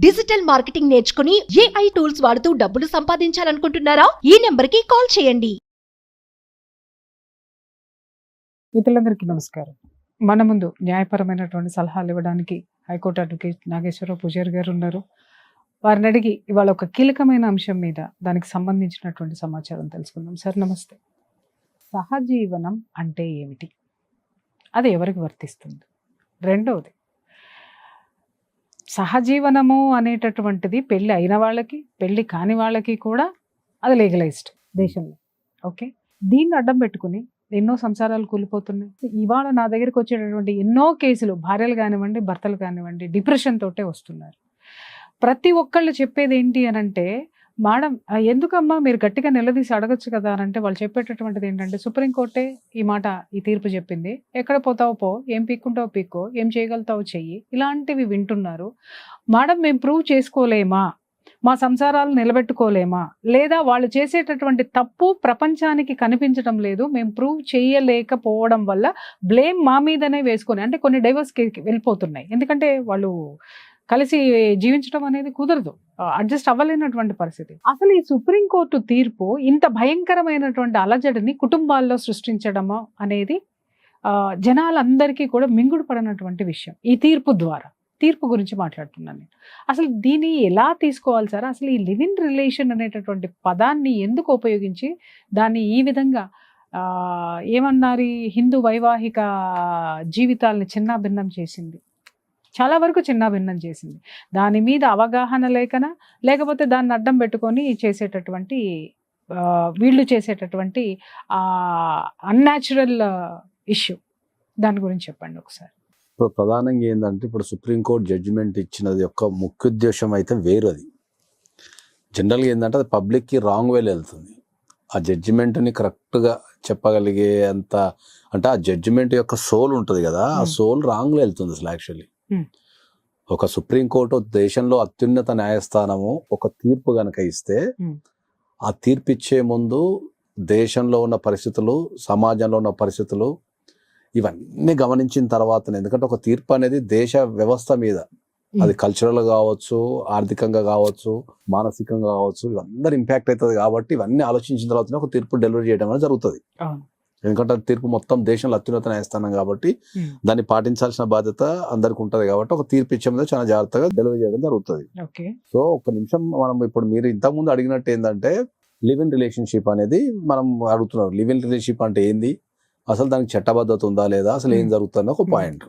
Digital marketing నేర్చుకుని AI tools వాడుతూ డబ్బులు సంపాదించాలనుకుంటున్నారా? ఈ నెంబర్కి కాల్ చేయండి. మిత్రులందరికీ నమస్కారం. మన ముందు న్యాయపరమైనటువంటి సలహాలు ఇవ్వడానికి హైకోర్టు అడ్వకేట్ నాగేశ్వరరావు పూజారి గారు ఉన్నారు. వారిని అడిగి ఇవాళ ఒక కీలకమైన అంశం మీద దానికి సంబంధించినటువంటి సమాచారం తెలుసుకుందాం. సార్ నమస్తే. సహజీవనం అంటే ఏమిటి? అది ఎవరికి వర్తిస్తుంది? రెండవది, సహజీవనము అనేటటువంటిది పెళ్ళి అయిన వాళ్ళకి, పెళ్ళి కాని వాళ్ళకి కూడా అది లీగలైజ్డ్ దేశంలో. ఓకే, దీన్ని అడ్డం పెట్టుకుని ఎన్నో సంసారాలు కూలిపోతున్నాయి. ఇవాళ నా దగ్గరికి వచ్చేటటువంటి ఎన్నో కేసులు భార్యలు కానివ్వండి, భర్తలు కానివ్వండి, డిప్రెషన్ తోటే వస్తున్నారు. ప్రతి ఒక్కళ్ళు చెప్పేది ఏంటి అని అంటే, మేడం ఎందుకమ్మా మీరు గట్టిగా నిలదీసి అడగచ్చు కదా అని అంటే, వాళ్ళు చెప్పేటటువంటిది ఏంటంటే, సుప్రీంకోర్టే ఈ తీర్పు చెప్పింది, ఎక్కడ పోతావో పో, ఏం పీక్కుంటావో పీక్కో, ఏం చేయగలుగుతావో చెయ్యి, ఇలాంటివి వింటున్నారు. మేడం మేము ప్రూవ్ చేసుకోలేమా, మా సంసారాలు నిలబెట్టుకోలేమా, లేదా వాళ్ళు చేసేటటువంటి తప్పు ప్రపంచానికి కనిపించడం లేదు, మేము ప్రూవ్ చేయలేకపోవడం వల్ల బ్లేమ్ మా మీదనే వేసుకొని, అంటే కొన్ని డైవర్స్కి వెళ్ళిపోతున్నాయి. ఎందుకంటే వాళ్ళు కలిసి జీవించడం అనేది కుదరదు, అడ్జస్ట్ అవ్వలేనటువంటి పరిస్థితి. అసలు ఈ సుప్రీంకోర్టు తీర్పు ఇంత భయంకరమైనటువంటి అలజడిని కుటుంబాల్లో సృష్టించడము అనేది జనాలందరికీ కూడా మింగుడు పడినటువంటి విషయం. ఈ తీర్పు గురించి మాట్లాడుతున్నాను నేను. అసలు దీన్ని ఎలా తీసుకోవాలి సార్? అసలు ఈ లివ్ ఇన్ రిలేషన్ అనేటటువంటి పదాన్ని ఎందుకు ఉపయోగించి దాన్ని ఈ విధంగా ఏమన్నారు, హిందూ వైవాహిక జీవితాలని చిన్నాభిన్నం చేసింది, చాలా వరకు చిన్నాభిన్నం చేసింది. దాని మీద అవగాహన లేకపోతే దాన్ని అడ్డం పెట్టుకొని చేసేటటువంటి వీళ్ళు చేసేటటువంటి అన్యాచురల్ ఇష్యూ, దాని గురించి చెప్పండి ఒకసారి. ఇప్పుడు ప్రధానంగా ఏంటంటే, ఇప్పుడు సుప్రీంకోర్టు జడ్జిమెంట్ ఇచ్చినది యొక్క ముఖ్య ఉద్దేశం అయితే వేరు. అది జనరల్గా ఏంటంటే అది పబ్లిక్కి రాంగ్ వేలో వెళ్తుంది. ఆ జడ్జిమెంట్ని కరెక్ట్గా చెప్పగలిగే అంత, అంటే ఆ జడ్జిమెంట్ యొక్క సోల్ ఉంటుంది కదా, ఆ సోల్ రాంగ్లో వెళ్తుంది అసలు. యాక్చువల్లీ ఒక సుప్రీంకోర్టు దేశంలో అత్యున్నత న్యాయస్థానము ఒక తీర్పు గనక ఇస్తే, ఆ తీర్పు ఇచ్చే ముందు దేశంలో ఉన్న పరిస్థితులు, సమాజంలో ఉన్న పరిస్థితులు ఇవన్నీ గమనించిన తర్వాతనే, ఎందుకంటే ఒక తీర్పు అనేది దేశ వ్యవస్థ మీద, అది కల్చరల్ కావచ్చు, ఆర్థికంగా కావచ్చు, మానసికంగా కావచ్చు, ఇవందరూ ఇంపాక్ట్ అవుతుంది. కాబట్టి ఇవన్నీ ఆలోచించిన తర్వాతనే ఒక తీర్పు డెలివరీ చేయడం అనేది జరుగుతుంది. ఎందుకంటే తీర్పు మొత్తం దేశంలో అత్యున్నత న్యాయస్థానం కాబట్టి దాన్ని పాటించాల్సిన బాధ్యత అందరికి ఉంటుంది. కాబట్టి ఒక తీర్పు ఇచ్చే మీద చాలా జాగ్రత్తగా డెలివరీ చేయడం జరుగుతుంది. సో ఒక నిమిషం మనం ఇప్పుడు మీరు ఇంతకుముందు అడిగినట్టు ఏంటంటే, లివ్ ఇన్ రిలేషన్షిప్ అనేది మనం అడుగుతున్నారు. లివ్ ఇన్ రిలేషన్షిప్ అంటే ఏంది, అసలు దానికి చట్టబద్ధత ఉందా లేదా, అసలు ఏం జరుగుతుందో ఒక పాయింట్.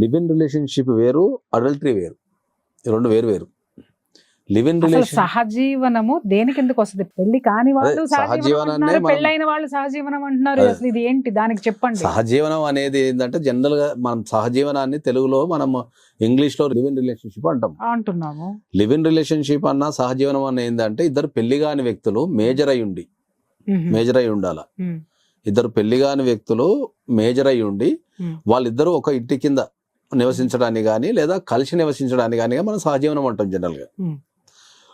లివ్ ఇన్ రిలేషన్షిప్ వేరు, అడల్టరీ వేరు, రెండు వేరు. లివ్ ఇన్ రిలేషన్, సహజీవనము దేనికి ఎందుకు వస్తుంది? పెళ్లి కాని వాళ్ళు సహజీవనాన్ని, పెళ్ళైన వాళ్ళు సహజీవనం అంటున్నారు. అసలు ఇది ఏంటి, దానికి చెప్పండి. సహజీవనం అనేది ఏంటంటే, జనరల్ గా మనం సహజీవనాన్ని తెలుగులో మనం ఇంగ్లీష్ లో లివ్ ఇన్ రిలేషన్షిప్ అంటున్నాము. లివ్ ఇన్ రిలేషన్షిప్ అన్న సహజీవనం అన్న ఏంటంటే, ఇద్దరు పెళ్లి కాని వ్యక్తులు మేజర్ అయి ఉండాల. ఇద్దరు పెళ్లి కాని వ్యక్తులు మేజర్ అయి ఉండి వాళ్ళిద్దరూ ఒక ఇంటి కింద నివసించడానికి కానీ లేదా కలిసి నివసించడానికి కానీ మనం సహజీవనం అంటాం జనరల్ గా.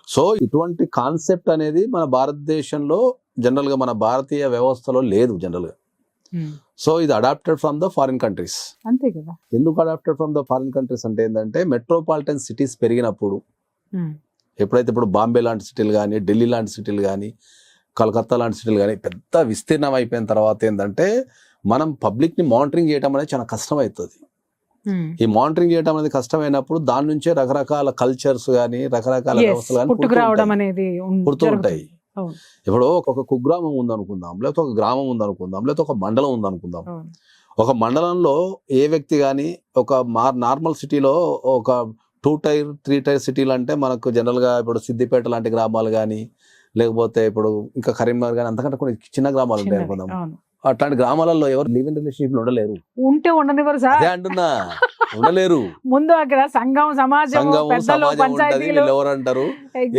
సో ఇటువంటి కాన్సెప్ట్ అనేది మన భారతదేశంలో జనరల్ గా, మన భారతీయ వ్యవస్థలో లేదు జనరల్ గా. సో ఇది adapted from the foreign countries. అంతే కదా. ఎందుకు adapted from the foreign countries అంటే ఏంటంటే, మెట్రోపాలిటన్ సిటీస్ పెరిగినప్పుడు, ఎప్పుడైతే ఇప్పుడు బాంబే లాంటి సిటీలు కానీ, ఢిల్లీ లాంటి సిటీలు కానీ, కలకత్తా లాంటి సిటీలు కానీ పెద్ద విస్తీర్ణం అయిపోయిన తర్వాత ఏంటంటే, మనం పబ్లిక్ ని మానిటరింగ్ చేయడం అనేది చాలా కష్టం అవుతుంది. ఈ మానిటరింగ్ చేయడం అనేది కష్టమైనప్పుడు దాని నుంచే రకరకాల కల్చర్స్ కానీ, రకరకాల వ్యవస్థలు కానీ పుడుతుంటాయి. ఇప్పుడు ఒక కుగ్రామం ఉందనుకుందాం, లేకపోతే ఒక గ్రామం ఉందనుకుందాం, లేకపోతే ఒక మండలం ఉందనుకుందాం. ఒక మండలంలో ఏ వ్యక్తి కానీ, ఒక నార్మల్ సిటీలో ఒక 2 టైర్ 3 టైర్ సిటీలు అంటే మనకు జనరల్ గా ఇప్పుడు సిద్దిపేట లాంటి గ్రామాలు కానీ, లేకపోతే ఇప్పుడు ఇంకా కరీంనగర్ కానీ, అంతకంటే కొన్ని చిన్న గ్రామాలు ఉంటాయి అనుకుందాం. అట్లాంటి గ్రామాలలో ఎవరు లివ్ ఇన్ రిలేషన్షిప్ లో ఉండలేరు. ఉంటే ఉండనివ్వరు సార్, అంటున్నా, ఉండలేరు. ముందు అక్కడ సంఘం సమాజం ఉంటది, వీళ్ళు ఎవరు అంటారు,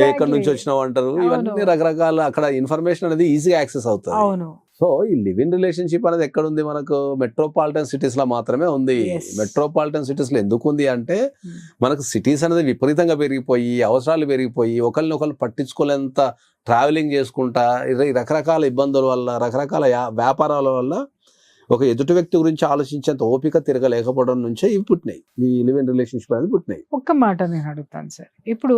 ఎక్కడి నుంచి వచ్చినావు అంటారు, ఇవన్నీ రకరకాల అక్కడ ఇన్ఫర్మేషన్ అనేది ఈజీగా యాక్సెస్ అవుతుంది. సో ఈ లివ్ ఇన్ రిలేషన్షిప్ అనేది ఎక్కడ ఉంది? మనకు మెట్రోపాలిటన్ సిటీస్ లో మాత్రమే ఉంది. మెట్రోపాలిటన్ సిటీస్ లో ఎందుకు ఉంది అంటే, మనకు సిటీస్ అనేది విపరీతంగా పెరిగిపోయి, అవసరాలు పెరిగిపోయి, ఒకరినొకరు పట్టించుకోలేంత ట్రావెలింగ్ చేసుకుంటా, రకరకాల ఇబ్బందుల వల్ల, రకరకాల వ్యాపారాల వల్ల ఒక ఎదుటి వ్యక్తి గురించి ఆలోచించేంత ఓపిక తిరగలేకపోవడం నుంచే ఇవి పుట్టినాయి, ఈ లివ్ ఇన్ రిలేషన్షిప్ అనేది పుట్టినాయి. ఒక్క మాట నేను అడుగుతాను సార్, ఇప్పుడు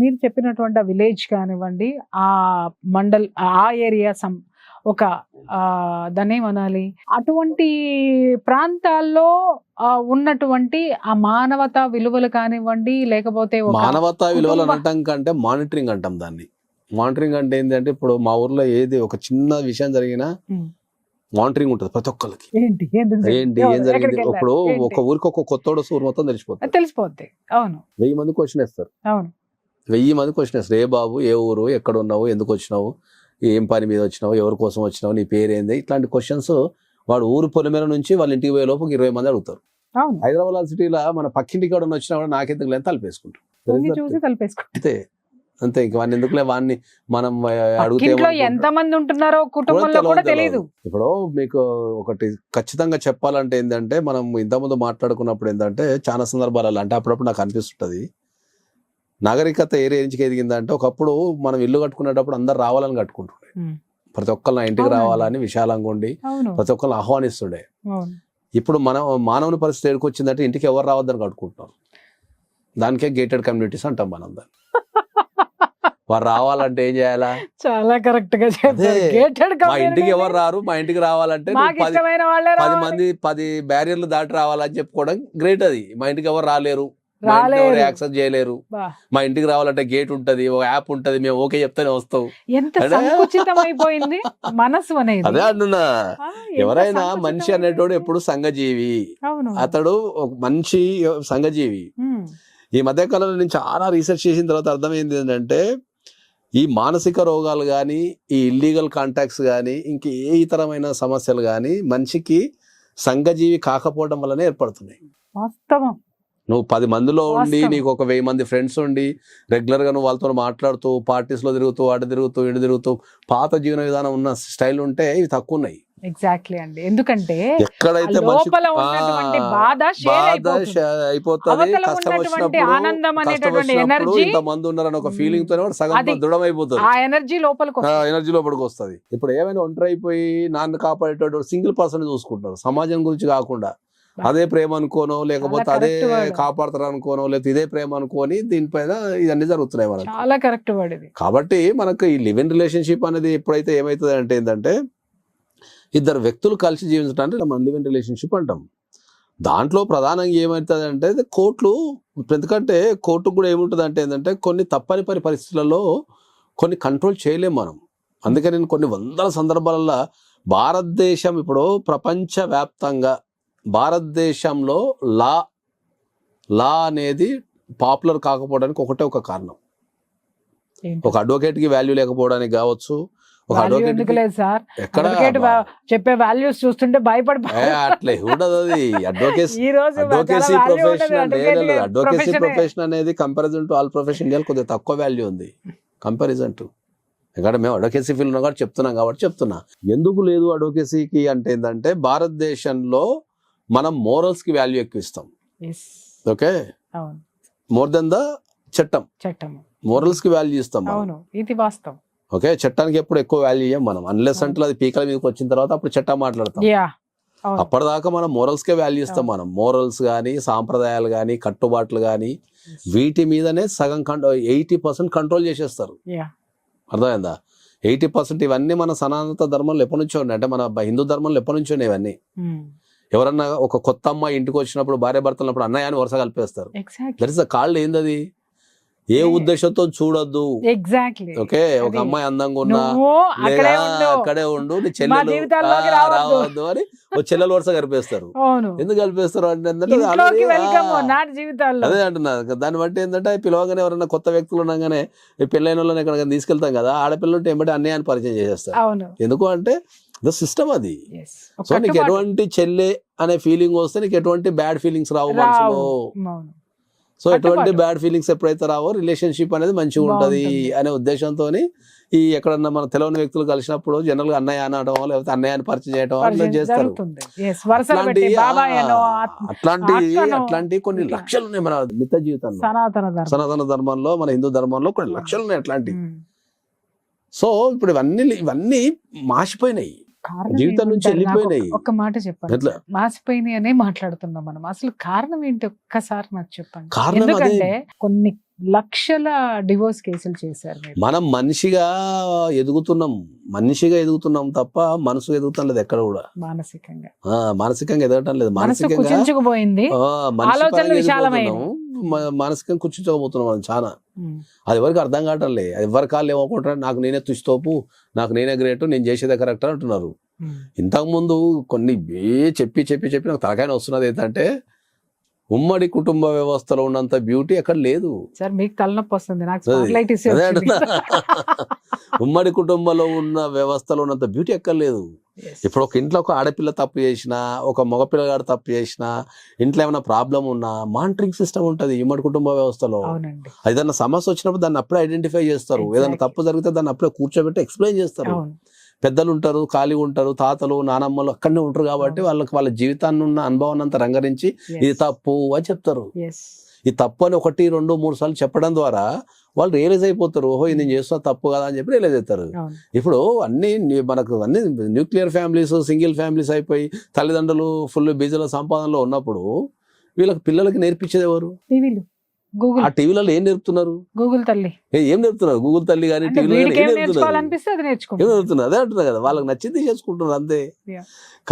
మీరు చెప్పినటువంటి ఆ విలేజ్ కానివ్వండి, ఆ మండల్, ఆ ఏరియా ఒక దాన్ని ఏమనాలి, అటువంటి ప్రాంతాల్లో ఉన్నటువంటి ఆ మానవతా విలువలు కానివ్వండి, లేకపోతే మానవతా విలువలు అనటం కంటే మానిటరింగ్ అంటాం దాన్ని. మానిటరింగ్ అంటే ఏంటంటే ఇప్పుడు మా ఊర్లో ఏది ఒక చిన్న విషయం జరిగినా మానిటరింగ్ ఉంటుంది ప్రతి ఒక్కరికి. ఏంటి ఏం జరిగింది, ఇప్పుడు ఒక ఊరికి ఒక కొత్తోడు ఊరు మొత్తం తెలిసిపోద్ది. అవును, 1000 మంది క్వశ్చన్ వేస్తారు. అవును, 1000 మంది క్వశ్చన్ వేస్తారు. ఏ బాబు, ఏ ఊరు, ఎక్కడ ఉన్నావు, ఎందుకు వచ్చినావు, ఏం పని మీద వచ్చినావు, ఎవరి కోసం వచ్చినావు, నీ పేరేంది, ఇట్లాంటి క్వశ్చన్స్ వాడు ఊరు పొలిమేర నుంచి వాళ్ళ ఇంటికి పోయే లోపు 20 మంది అడుగుతారు. హైదరాబాద్ సిటీలో మన పక్కింటికి కూడా వచ్చినా కూడా నాకెందుకు లేదు తలపేసుకుంటారు. అంతే, ఇంక వాడిని ఎందుకులే, వాడిని మనం అడిగితే ఎంత మంది ఉంటున్నారో కుటుంబంలో కూడా తెలియదు. ఇప్పుడు మీకు ఒకటి ఖచ్చితంగా చెప్పాలంటే ఏంటంటే, మనం ఇంతకుముందు మాట్లాడుకున్నప్పుడు ఏంటంటే చాలా సందర్భాలలో అంటే అప్పుడప్పుడు నాకు అనిపిస్తుంటది, నాగరికత ఏ రేంజ్కి ఎదిగిందంటే ఒకప్పుడు మనం ఇల్లు కట్టుకునేటప్పుడు అందరు రావాలని కట్టుకుంటుండే, ప్రతి ఒక్కరు నా ఇంటికి రావాలని విశాలంగా ఉండి ప్రతి ఒక్కరు ఆహ్వానిస్తుండే. ఇప్పుడు మానవుని పరిస్థితి ఏడుకొచ్చిందంటే ఇంటికి ఎవరు రావద్దని కట్టుకుంటున్నారు. దానికే గేటెడ్ కమ్యూనిటీస్ అంటాం మనం దాన్ని. వారు రావాలంటే ఏం చేయాలా? చాలా కరెక్ట్ గా మా ఇంటికి ఎవరు రారు, మా ఇంటికి రావాలంటే 10 మంది 10 బ్యారియర్లు దాటి రావాలని చెప్పుకోవడం గ్రేట్. అది మా ఇంటికి ఎవరు రాలేరు, యాక్సెస్ చేయలేరు, మా ఇంటికి రావాలంటే గేట్ ఉంటది, ఒక యాప్ ఉంటది, మేము ఓకే చెప్తేనే వస్తావు. సంకుచితమైపోయింది మనసు అనేది. అదే అంటున్నా, ఎవరైనా మనిషి అనేటోడు ఎప్పుడు సంఘజీవి, అతడు ఒక మంచి సంఘజీవి. ఈ మధ్యకాలంలో నేను చాలా రీసెర్చ్ చేసిన తర్వాత అర్థమైంది ఏంటంటే, ఈ మానసిక రోగాలు కానీ, ఈ ఇల్లీగల్ కాంటాక్ట్స్ కానీ, ఇంక ఏ ఇతరమైన సమస్యలు కానీ మనిషికి సంఘజీవి కాకపోవడం వల్లనే ఏర్పడుతున్నాయి. వాస్తవం. నువ్వు 10 మందిలో ఉండి నీకు ఒక 1000 మంది ఫ్రెండ్స్ ఉండి రెగ్యులర్ గా నువ్వు వాళ్ళతో మాట్లాడుతూ పార్టీస్ లో తిరుగుతూ అటు తిరుగుతూ ఇటు తిరుగుతూ పాత జీవన విధానం ఉన్న స్టైల్ ఉంటే ఇవి తక్కువ ఉన్నాయి. ఎగ్జాక్ట్లీ అండి, ఎందుకంటే ఎక్కడైతే లోపల ఉన్నటువంటి బాధ అయిపోతుంది, కష్టం వచ్చినప్పుడు ఇంతమంది ఉన్నారని ఒక ఫీలింగ్ తో సగం దృఢమైపోతుంది, ఆ ఎనర్జీ లోపలికి వస్తుంది. ఇప్పుడు ఏమైనా ఒంటరి అయిపోయి నాన్ను కాపాడేటటువంటి సింగిల్ పర్సన్ చూసుకుంటారు, సమాజం గురించి కాకుండా. అదే ప్రేమ అనుకోనో, లేకపోతే అదే కాపాడతారు అనుకోనో, లేకపోతే ఇదే ప్రేమ అనుకోని దీనిపైన ఇవన్నీ జరుగుతున్నాయి మనకి. చాలా కరెక్ట్ వర్డ్. కాబట్టి మనకు ఈ లివ్ ఇన్ రిలేషన్షిప్ అనేది ఎప్పుడైతే ఏమవుతుంది అంటే ఏంటంటే, ఇద్దరు వ్యక్తులు కలిసి జీవించడానికి మనం లివ్ ఇన్ రిలేషన్షిప్ అంటాం. దాంట్లో ప్రధానంగా ఏమవుతుంది అంటే కోర్టులు, ఎందుకంటే కోర్టుకు కూడా ఏముంటుంది అంటే ఏంటంటే కొన్ని తప్పని పరిస్థితులలో కొన్ని కంట్రోల్ చేయలేము మనం. అందుకని నేను కొన్ని వందల సందర్భాలలో భారతదేశం ఇప్పుడు ప్రపంచవ్యాప్తంగా భారతదేశంలో లా అనేది పాపులర్ కాకపోవడానికి ఒక కారణం. ఒక అడ్వకేట్ కి వాల్యూ లేకపోవడానికి కావచ్చు, ఒక అడ్వకేట్ చెప్పే వాల్యూస్ చూస్తుంటే భయపడి అట్లా ఉండదు. అది అడ్వకేసీ ప్రొఫెషన్ అనేది కంపారిజన్ టు ఆల్ ప్రొఫెషన్ కొద్దిగా తక్కువ వాల్యూ ఉంది కంపారిజన్ టు. ఎందుకంటే మేము అడ్వకేసీ ఫీల్డ్ ఉన్నా కాబట్టి చెప్తున్నాం కాబట్టి చెప్తున్నా. ఎందుకు లేదు అడ్వకేసీకి అంటే ఏంటంటే, భారతదేశంలో మనం మోరల్స్ కి వాల్యూ ఎక్కువ ఇస్తాం. ఓకే, మోర్ దెన్ ద చట్టం. మోరల్స్ కి వాల్యూ ఇస్తాం. ఇది వాస్తవం. ఓకే, చట్టానికి ఎప్పుడు ఎక్కువ వాల్యూ ఇయ్యం మనం, అన్లెస్ అంటే అది పీకల మీదకి వచ్చిన తర్వాత అప్పుడు చట్టం మాట్లాడతాం. అప్పటిదాకా మనం మోరల్స్ కే వాల్యూ ఇస్తాం. మనం మోరల్స్ గానీ, సాంప్రదాయాలు గానీ, కట్టుబాట్లు గానీ వీటి మీదనే సగం 80% కంట్రోల్ చేసేస్తారు. అర్థమైందా? 80% ఇవన్నీ మన సనాతన ధర్మంలో ఎప్పటి నుంచో ఉన్నాయి. అంటే మన హిందూ ధర్మంలో ఎప్పటి నుంచో ఉన్నాయి ఇవన్నీ. ఎవరన్నా ఒక కొత్త అమ్మాయి ఇంటికి వచ్చినప్పుడు భార్య భర్తలప్పుడు అన్నయ్య అని వరుస కలిపేస్తారు. That is the called. ఏందది? ఏ ఉద్దేశంతో చూడొద్దు. ఓకే, ఒక అమ్మాయి అందంగా ఉన్నా అక్కడే ఉండు, నీ చెల్లెలు రావద్దు అని ఒక చెల్లెలు వరుస కలిపేస్తారు. ఎందుకు కలిపేస్తారు అంటే అదే అంటున్నా. దాన్ని బట్టి ఏంటంటే పిలవగానే ఎవరైనా కొత్త వ్యక్తులు ఉండగానే పెళ్ళైన వాళ్ళని ఎక్కడ తీసుకెళ్తాం కదా, ఆడపిల్లలు ఉంటే ఏమంటే అన్నయ్య పరిచయం చేసేస్తారు. ఎందుకు అంటే ద సిస్టమ్ అది. సో నీకు ఎటువంటి చెల్లె అనే ఫీలింగ్ వస్తే నీకు ఎటువంటి బ్యాడ్ ఫీలింగ్స్ రావు మనసులో. సో ఎటువంటి బ్యాడ్ ఫీలింగ్స్ ఎప్పుడైతే రావో రిలేషన్షిప్ అనేది మంచిగా ఉంటది అనే ఉద్దేశంతో ఈ ఎక్కడన్నా మన తెలియని వ్యక్తులు కలిసినప్పుడు జనరల్ గా అన్నయ్య అనడం, లేకపోతే అన్నయ్య అని పరిచయం చేయడం అట్లా చేస్తారు. అట్లాంటి కొన్ని లక్షలు ఉన్నాయి మన నిత్య జీవితంలో. సనాతన ధర్మంలో, మన హిందూ ధర్మంలో కొన్ని లక్షలు ఉన్నాయి అట్లాంటివి. సో ఇప్పుడు ఇవన్నీ మాసిపోయినాయి. కారణం జీవితం నుంచి ఏమంటారు? నాకు వెళ్ళిపోయినాయి. ఒక్క మాట చెప్పండి ఎట్లా? సార్. మాసిపోయినాయి అనే మాట్లాడుతున్నాం మనం. అసలు కారణం ఏంటి ఒక్కసారి నాకు చెప్పండి. కారణం అదే. ఎందుకంటే కొన్ని లక్షల డివోర్స్ కేసులు చేశారు మీరు. మనం మనిషిగా ఎదుగుతున్నాం తప్ప మనసు ఎదుగుతాం లేదు ఎక్కడ కూడా. మానసికంగా మానసికంగా ఎదగటం లేదు. మనసు మానసికంగా కుచించుకుపోయింది. మనిషి ఆలోచనలు పరంగా విశాలమైనవి. ఎదిగిపోతున్నాం. మానసికంగా కూర్చుంచకపోతున్నాం మనం చాలా. ఉమ్. అది ఎవరికి అర్థం కావటం లేదు. అది ఎవరి కాళ్ళు ఏమనుకుంటారు, నాకు నేనే తుస్తోపు, నాకు నేనే గ్రేట్, నేను చేసేదే కరెక్ట్ అంటున్నారు. ఉమ్. ఇంతకుముందు కొన్ని చెప్పి నాకు తలకాయ వస్తున్నది ఏంటంటే ఉమ్మడి కుటుంబ వ్యవస్థలో ఉన్నంత బ్యూటీ ఎక్కడ లేదు. సార్ మీకు తలనొప్పి వస్తుంది, నాకు స్పాట్లైట్ ఇస్తే అదే వచ్చింది. అంటున్నా. ఉమ్మడి కుటుంబంలో ఉన్న వ్యవస్థలో ఉన్నంత బ్యూటీ ఎక్కడ లేదు. Yes. ఇప్పుడు ఒక ఇంట్లో ఒక ఆడపిల్ల తప్పు చేసినా, ఒక మగపిల్లగాడు తప్పు చేసినా, ఇంట్లో ఏమైనా ప్రాబ్లం ఉన్నా మానిటరింగ్ సిస్టమ్ ఉంటుంది ఉమ్మడి కుటుంబ వ్యవస్థలో. అవునండి. ఏదైనా సమస్య వచ్చినప్పుడు దాన్ని అప్పుడే ఐడెంటిఫై చేస్తారు. ఏదైనా Exactly. తప్పు జరిగితే దాన్ని అప్పుడే కూర్చోబెట్టి ఎక్స్ప్లెయిన్ చేస్తారు. అవును. పెద్దలు ఉంటారు, ఖాళీ ఉంటారు, తాతలు నానమ్మలు అక్కడనే ఉంటారు కాబట్టి వాళ్ళ జీవితాన్ని ఉన్న అనుభవాన్ని అంతా రంగరించి Yes. ఇది తప్పు అని చెప్తారు. Yes. ఈ తప్పు అని 1, 2, 3 సార్లు చెప్పడం ద్వారా వాళ్ళు రియలైజ్ అయిపోతారు. ఓహో ఇది నేను చేస్తున్నా తప్పు కదా అని చెప్పి రియలైజ్ అవుతారు. అవును. ఇప్పుడు మనకు అన్ని న్యూక్లియర్ ఫ్యామిలీస్, సింగిల్ ఫ్యామిలీస్ అయిపోయి తల్లిదండ్రులు ఫుల్ బిజీలో సంపాదనలో ఉన్నప్పుడు వీళ్ళకి పిల్లలకి నేర్పించేది ఎవరు? టీవీలు, గూగుల్, ఆ టీవీలలో ఏం నేర్పుతున్నారు? గూగుల్ తల్లి. ఏం నేర్పుతున్నారు? గూగుల్ తల్లి కానీ అంటే టీవీలో వీడికి ఏం ఏం నేర్పుతున్నారు? నేర్చుకోవాలనిపిస్తే అది ఏం నేర్చుకుంటారు. నేర్పుతున్నారు? అదే అంటున్నారు కదా, వాళ్ళకి నచ్చింది చేసుకుంటున్నారు అంతే. Yeah.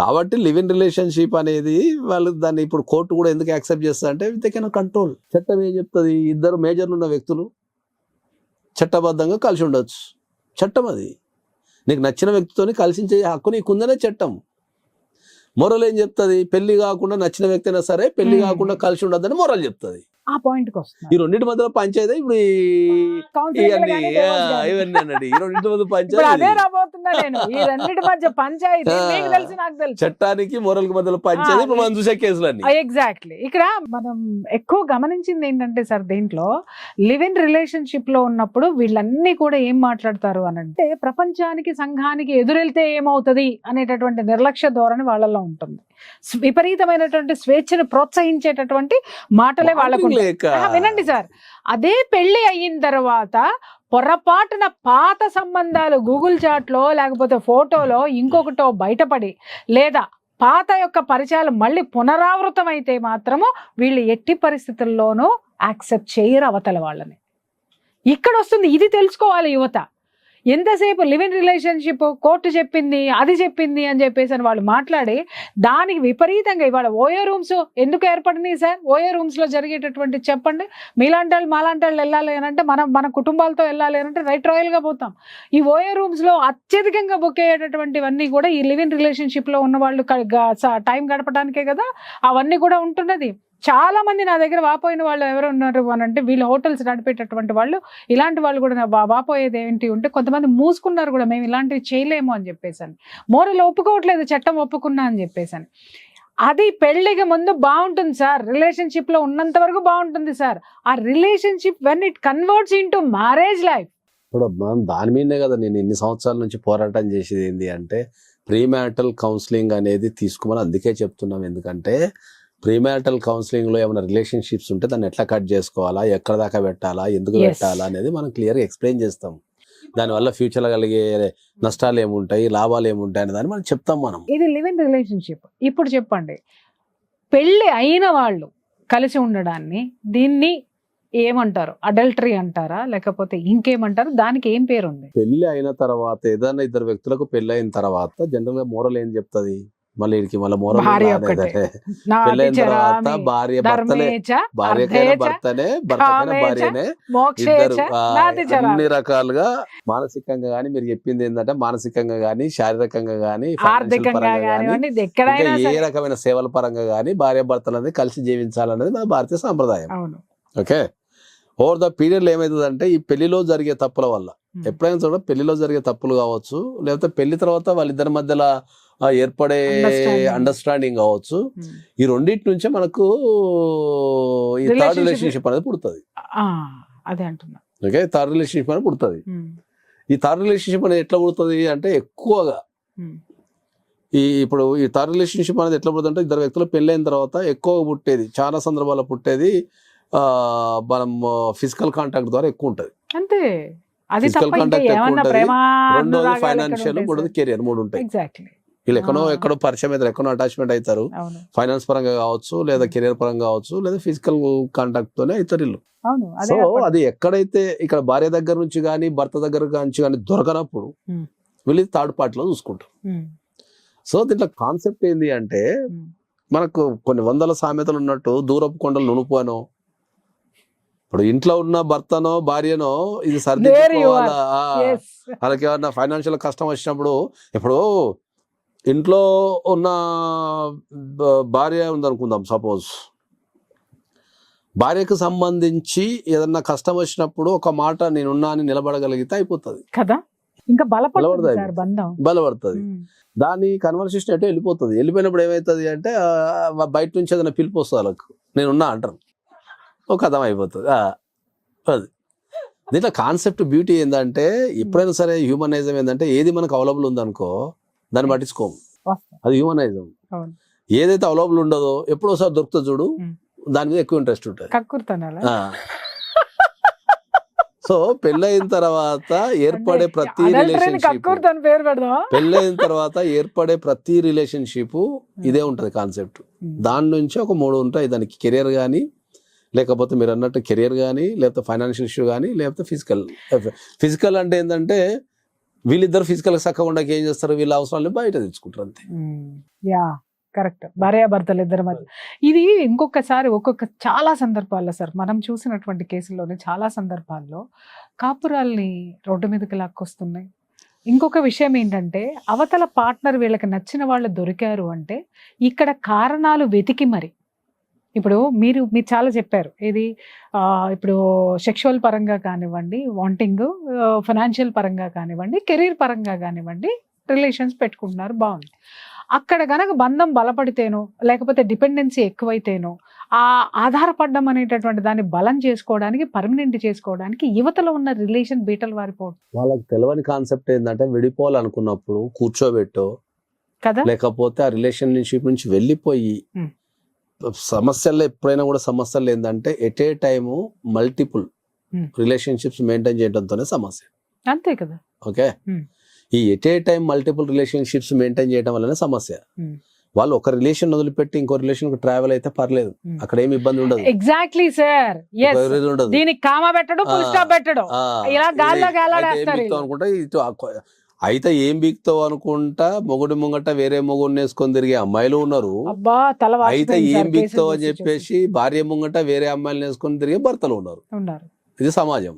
కాబట్టి లివ్ ఇన్ రిలేషన్షిప్ అనేది వాళ్ళు దాన్ని ఇప్పుడు కోర్టు కూడా ఎందుకు యాక్సెప్ట్ చేస్తా అంటే దే కెన్ కంట్రోల్. చట్టం ఏం చెప్తుంది? ఇద్దరు మేజర్లు ఉన్న వ్యక్తులు చట్టబద్ధంగా కలిసి ఉండొచ్చు. చట్టం అది. నీకు నచ్చిన వ్యక్తితో కలిసించే హక్కు నీకుందనే చట్టం. మొరల్ ఏం చెప్తుంది? పెళ్లి కాకుండా నచ్చిన వ్యక్తి అయినా సరే పెళ్లి కాకుండా కలిసి ఉండొద్దని మొరల్ చెప్తుంది. ఆ పాయింట్ కి ఈ వస్తున్నారు. రెండింటి మధ్యలో పంచాయతీ ఇప్పుడు Counselling ఇవన్నీ కానీ divorce కానీ. ఇవన్నీ అన్నాడు. ఈ రెండింటి మధ్య ఇప్పుడు అదే పంచాయతీ రాబోతున్నా నేను. ఈ రెండింటి మధ్య పంచాయతీ మీకు తెలుసు, నాకు తెలుసు. చట్టానికి మొరల్ కి మధ్యలో పంచాయతీ ఇప్పుడు మనం చూసే కేసులన్నీ. ఎగ్జాక్ట్లీ. ఇక్కడ మనం ఎక్కువ గమనించింది ఏంటంటే సార్, దీంట్లో లివ్ ఇన్ రిలేషన్షిప్ లో ఉన్నప్పుడు వీళ్ళన్నీ కూడా ఏం మాట్లాడతారు అని అంటే ప్రపంచానికి, సంఘానికి ఎదురెళ్తే ఏమవుతుంది అనేటటువంటి నిర్లక్ష్య ధోరణి వాళ్ళలో ఉంటుంది. విపరీతమైనటువంటి స్వేచ్ఛను ప్రోత్సహించేటటువంటి మాటలే వాళ్ళకు ఉంటాయి. లేక వినండి సార్, అదే పెళ్లి అయిన తర్వాత పొరపాటున పాత సంబంధాలు గూగుల్ చాట్లో లేకపోతే ఫోటోలో ఇంకొకటో బయటపడి లేదా పాత యొక్క పరిచయాలు మళ్ళీ పునరావృతం అయితే మాత్రము వీళ్ళు ఎట్టి పరిస్థితుల్లోనూ యాక్సెప్ట్ చేయరు అవతల వాళ్ళని. ఇక్కడ వస్తుంది, ఇది తెలుసుకోవాలి యువత. ఎంతసేపు లివ్ ఇన్ రిలేషన్షిప్ కోర్టు చెప్పింది, అది చెప్పింది అని చెప్పేసి అని వాళ్ళు మాట్లాడి దానికి విపరీతంగా ఇవాళ ఓయో రూమ్స్ ఎందుకు ఏర్పడినాయి సార్? ఓయో రూమ్స్ లో జరిగేటటువంటి చెప్పండి. మీలాంటి వాళ్ళు మాలాంటి వాళ్ళు వెళ్ళాలి అని అంటే మన కుటుంబాలతో వెళ్ళాలి అని అంటే రైట్ రాయల్ గా పోతాం. ఈ ఓయో రూమ్స్ లో అత్యధికంగా బుక్ అయ్యేటటువంటివన్నీ కూడా ఈ లివ్ ఇన్ రిలేషన్షిప్ లో ఉన్న వాళ్ళు టైం గడపడానికే కదా అవన్నీ కూడా ఉంటున్నది. చాలా మంది నా దగ్గర వాపోయిన వాళ్ళు ఎవరు ఉన్నారు అని అంటే వీళ్ళు హోటల్స్ నడిపేటటువంటి వాళ్ళు, ఇలాంటి వాళ్ళు కూడా వాపోయేది ఏంటి ఉంటే కొంతమంది మూసుకున్నారు కూడా, మేము ఇలాంటివి చేయలేము అని చెప్పేసాను. మోరల్ ఒప్పుకోవట్లేదు, చట్టం ఒప్పుకున్నా అని చెప్పేసాను. అది పెళ్లికి ముందు బాగుంటుంది సార్, రిలేషన్షిప్ లో ఉన్నంత వరకు బాగుంటుంది సార్. ఆ relationship when it converts into marriage life. ఇప్పుడు మనం దాని మీదనే కదా నేను ఇన్ని సంవత్సరాల నుంచి పోరాటం చేసేది ఏంటి అంటే ప్రీమ్యారిటల్ కౌన్సిలింగ్ అనేది తీసుకోమని అందుకే చెప్తున్నాం. ఎందుకంటే ప్రీమ్యారిటల్ కౌన్సిలింగ్ లో ఏమైనా రిలేషన్షిప్స్ ఉంటే దాన్ని ఎట్లా కట్ చేసుకోవాలా, ఎక్కడ దాకా పెట్టాలా, ఎందుకు Yes. పెట్టాలా అనేది మనం క్లియర్ గా ఎక్స్ప్లెయిన్ చేస్తాం. దానివల్ల ఫ్యూచర్ లో కలిగే నష్టాలు ఏముంటాయి, లాభాలు ఏముంటాయి అనే దాన్ని మనం చెప్తాం. మనం ఇది లివ్ ఇన్ రిలేషన్షిప్. ఇప్పుడు చెప్పండి, పెళ్లి అయిన వాళ్ళు కలిసి ఉండడాన్ని దీన్ని ఏమంటారు? అడల్టరీ అంటారా లేకపోతే ఇంకేమంటారు? దానికి ఏం పేరు ఉంది? పెళ్లి అయిన తర్వాత ఏదైనా ఇద్దరు వ్యక్తులకు పెళ్లి అయిన తర్వాత జనరల్ గా మోరల్ ఏం చెప్తుంది? మళ్ళీ మోరల్ భార్య ఒక్కటే. పెళ్ళైన తర్వాత భార్య భర్తలే, భార్యకైనా భర్తనే, భర్తకైనా భార్యనే, ఇద్దరు అన్ని రకాలుగా మానసికంగా గానీ మీరు చెప్పింది ఏంటంటే మానసికంగా గానీ, శారీరకంగా గానీ, ఆర్థికంగా ఏ రకమైన సేవల పరంగా గానీ భార్య భర్తలు అనేది కలిసి జీవించాలనేది మన భారతీయ సాంప్రదాయం. ఓకే, ఓవర్ ద పీరియడ్ ఏమవుతుందంటే ఈ పెళ్లిలో జరిగే తప్పుల వల్ల ఎప్పుడైనా చూడ పెళ్లిలో జరిగే తప్పులు కావచ్చు, లేకపోతే పెళ్లి తర్వాత వాళ్ళిద్దరి మధ్యలో ఏర్పడే అండర్స్టాండింగ్ కావచ్చు, ఈ రెండింటి నుంచే మనకు ఈ థర్డ్ రిలేషన్షిప్ అనేది పుడుతుంది. అదే అంటున్నా. ఓకే, థర్డ్ రిలేషన్షిప్ అనేది పుడుతుంది. ఈ థర్డ్ రిలేషన్షిప్ అనేది ఎట్లా పుడుతుంది అంటే ఎక్కువగా ఇప్పుడు ఈ థర్డ్ రిలేషన్షిప్ అనేది ఎట్లా పుడుతుంది అంటే ఇద్దరు వ్యక్తులు పెళ్ళైన తర్వాత ఎక్కువగా పుట్టేది, చాలా సందర్భాల్లో పుట్టేది మనం ఫిజికల్ కాంటాక్ట్ ద్వారా ఎక్కువ ఉంటుంది. అంతే, అది ఫిజికల్ కాంటాక్ట్ ఎక్కువ ఉంటుంది. రెండోది ఫైనాన్షియల్, మూడోది కెరియర్, మూడు ఉంటాయి. వీళ్ళు ఎక్కడో పరిచయం అవుతారు, ఎక్కడో అటాచ్మెంట్ అవుతారు. అవును ఫైనాన్స్ పరంగా కావచ్చు, లేదా కెరియర్ పరంగా కావచ్చు, లేదా ఫిజికల్ కాంటాక్ట్ తోనే అవుతారు వీళ్ళు. అవును సో అదే అది ఎక్కడైతే ఇక్కడ భార్య దగ్గర నుంచి కానీ భర్త దగ్గర నుంచి కానీ దొరకనప్పుడు Hmm. వీళ్ళు థర్డ్ పార్టీలో చూసుకుంటారు. సో దీంట్లో కాన్సెప్ట్ ఏంది అంటే మనకు కొన్ని వందల సామెతలు ఉన్నట్టు దూరపు కొండలు నునుపు అనో, ఇప్పుడు ఇంట్లో ఉన్న భర్తనో భార్యనో ఇది సర్దిపోవాలా, వాళ్ళకి ఏమన్నా ఫైనాన్షియల్ కష్టం వచ్చినప్పుడు, ఇప్పుడు ఇంట్లో ఉన్న భార్య ఉందనుకుందాం, సపోజ్ భార్యకు సంబంధించి ఏదన్నా కష్టం వచ్చినప్పుడు ఒక మాట నేనున్నా అని నిలబడగలిగితే అయిపోతుంది కదా, ఇంకా బలపడుతుంది బలపడుతుంది సార్ బంధం. బలపడుతుంది. దాని కన్వర్సేషన్ ఎటో వెళ్ళిపోతుంది. వెళ్ళిపోయినప్పుడు ఏమవుతుంది అంటే బయట నుంచి ఏదైనా పిలుపు వస్తుంది వాళ్ళకు, నేనున్నా అంటారు, ఒక కథం అయిపోతుంది. అది దీంట్లో కాన్సెప్ట్ బ్యూటీ ఏంటంటే ఎప్పుడైనా సరే హ్యూమనైజం ఏంటంటే ఏది మనకు అవైలబుల్ ఉందనుకో దాన్ని పట్టించుకోము, అది హ్యూమనైజం. ఏదైతే అవైలబుల్ ఉండదో ఎప్పుడో ఒకసారి దొరుకుతుంది చూడు, దాని మీద ఎక్కువ ఇంట్రెస్ట్ ఉంటుంది. సో పెళ్ళైన తర్వాత ఏర్పడే ప్రతి రిలేషన్షిప్ ఇదే ఉంటది కాన్సెప్ట్. దాని నుంచి ఒక 3 ఉంటాయి. దానికి కెరియర్ కానీ, లేకపోతే మీరు అన్నట్టు కెరియర్ కానీ, లేకపోతే ఫైనాన్షియల్ ఇష్యూ కానీ, లేకపోతే ఫిజికల్ అంటే ఏంటంటే వీళ్ళిద్దరు ఫిజికల్ చక్కగా ఉండక ఏం చేస్తారు, వీళ్ళ అవసరాలు బయట తెచ్చుకుంటారు అంతే. కరెక్ట్, భార్యాభర్తలు ఇద్దరి మధ్య. ఇది ఇంకొకసారి చాలా సందర్భాల్లో సార్ మనం చూసినటువంటి కేసుల్లోనే చాలా సందర్భాల్లో కాపురాల్ని రోడ్డు మీదకి లాక్కొస్తున్నాయి. ఇంకొక విషయం ఏంటంటే అవతల పార్ట్నర్ వీళ్ళకి నచ్చిన వాళ్ళు దొరికారు అంటే ఇక్కడ కారణాలు వెతికి మరి, ఇప్పుడు మీరు చాలా చెప్పారు, ఇది ఇప్పుడు సెక్షువల్ పరంగా కానివ్వండి, వాంటింగ్, ఫైనాన్షియల్ పరంగా కానివ్వండి, కెరీర్ పరంగా కానివ్వండి, రిలేషన్స్ పెట్టుకుంటున్నారు, బాగుంది. అక్కడ గనక బంధం బలపడితేనో లేకపోతే డిపెండెన్సీ ఎక్కువైతేనో ఆ ఆధారపడడం అనేటటువంటి దాన్ని బలం చేసుకోవడానికి, పర్మనెంట్ చేసుకోవడానికి యువతలో ఉన్న రిలేషన్ బీటలు వారిపోవడం. వాళ్ళకి తెలియని కాన్సెప్ట్ ఏంటంటే విడిపోవాలనుకున్నప్పుడు కూర్చోబెట్టో కదా, లేకపోతే ఆ రిలేషన్షిప్ నుంచి వెళ్ళిపోయి సమస్యల్లో ఎప్పుడైనా కూడా సమస్యలు ఏంటంటే at a time multiple relationships maintain చేయడంతోనే సమస్య. అంతే కదా. ఓకే, ఈ at a time multiple relationships maintain చేయడం వల్లనే సమస్య. వాళ్ళు ఒక రిలేషన్ వదిలిపెట్టి ఇంకో రిలేషన్ కు ట్రావెల్ అయితే పర్లేదు, అక్కడ ఏమి ఇబ్బంది ఉండదు. ఎగ్జాక్ట్లీ సార్, దీనికి కామా పెట్టడు, ఫుల్ స్టాప్ పెట్టడు, ఇలా గాల్లో గాలాడేస్తారు అనుకుంటా. ఇటు అయితే ఏం బీక్తావు అనుకుంటా మొగుడు ముంగట వేరే మొగుడిని వేసుకొని తిరిగే అమ్మాయిలు ఉన్నారు. అయితే ఏం బీక్తావు అని చెప్పేసి భార్య ముంగట వేరే అమ్మాయిలు వేసుకొని తిరిగే భర్తలు ఉన్నారు. ఇది సమాజం.